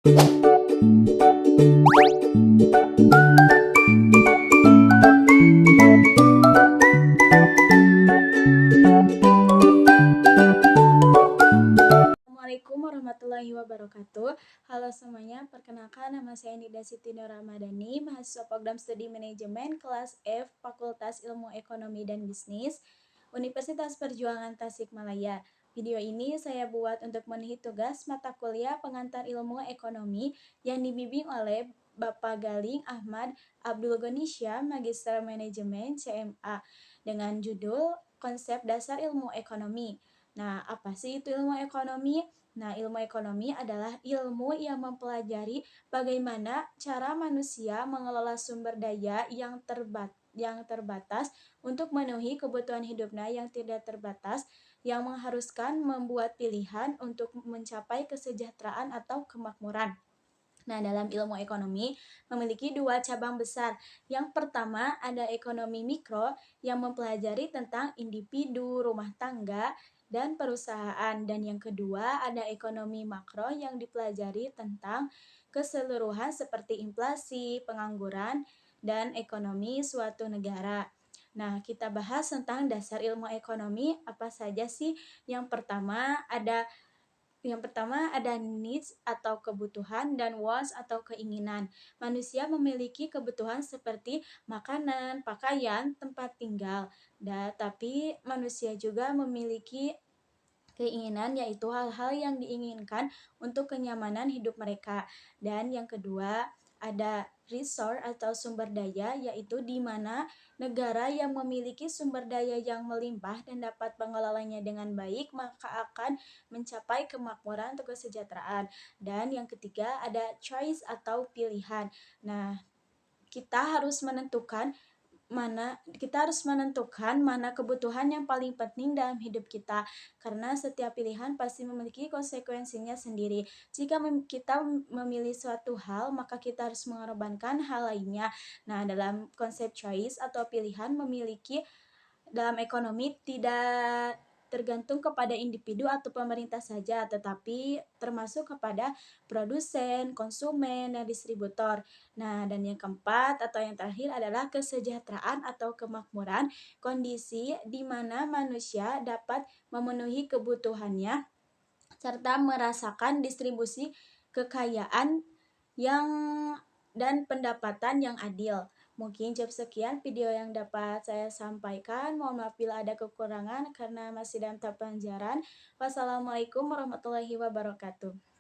Assalamualaikum warahmatullahi wabarakatuh. Halo semuanya, perkenalkan nama saya Nida Siti Nur Ramadhani, mahasiswa Program Studi Manajemen kelas F, Fakultas Ilmu Ekonomi dan Bisnis, Universitas Perjuangan Tasikmalaya. Video ini saya buat untuk memenuhi tugas mata kuliah pengantar ilmu ekonomi yang dibimbing oleh Bapak Galing Ahmad Abdul Ghanisya, Magister Manajemen CMA, dengan judul Konsep Dasar Ilmu Ekonomi. Nah, apa sih itu ilmu ekonomi? Nah, ilmu ekonomi adalah ilmu yang mempelajari bagaimana cara manusia mengelola sumber daya yang terbatas untuk memenuhi kebutuhan hidupnya yang tidak terbatas, yang mengharuskan membuat pilihan untuk mencapai kesejahteraan atau kemakmuran. Nah, dalam ilmu ekonomi memiliki dua cabang besar. Yang pertama ada ekonomi mikro yang mempelajari tentang individu, rumah tangga, dan perusahaan. Dan yang kedua ada ekonomi makro yang dipelajari tentang keseluruhan seperti inflasi, pengangguran, dan ekonomi suatu negara. Nah, kita bahas tentang dasar ilmu ekonomi apa saja sih? Yang pertama ada needs atau kebutuhan dan wants atau keinginan. Manusia memiliki kebutuhan seperti makanan, pakaian, tempat tinggal. Tapi manusia juga memiliki keinginan, yaitu hal-hal yang diinginkan untuk kenyamanan hidup mereka. Dan yang kedua, ada resource atau sumber daya, yaitu di mana negara yang memiliki sumber daya yang melimpah dan dapat mengelolanya dengan baik, maka akan mencapai kemakmuran atau kesejahteraan. Dan yang ketiga, ada choice atau pilihan. Nah, kita harus menentukan mana kebutuhan yang paling penting dalam hidup kita, karena setiap pilihan pasti memiliki konsekuensinya sendiri. Jika kita memilih suatu hal, maka kita harus mengorbankan hal lainnya. Nah, dalam konsep choice atau pilihan dalam ekonomi tidak tergantung kepada individu atau pemerintah saja, tetapi termasuk kepada produsen, konsumen, dan distributor. Nah, dan yang keempat atau yang terakhir adalah kesejahteraan atau kemakmuran, kondisi di mana manusia dapat memenuhi kebutuhannya serta merasakan distribusi kekayaan yang dan pendapatan yang adil. Mungkin cukup sekian video yang dapat saya sampaikan. Mohon maaf bila ada kekurangan karena masih dalam tahap pelajaran. Wassalamualaikum warahmatullahi wabarakatuh.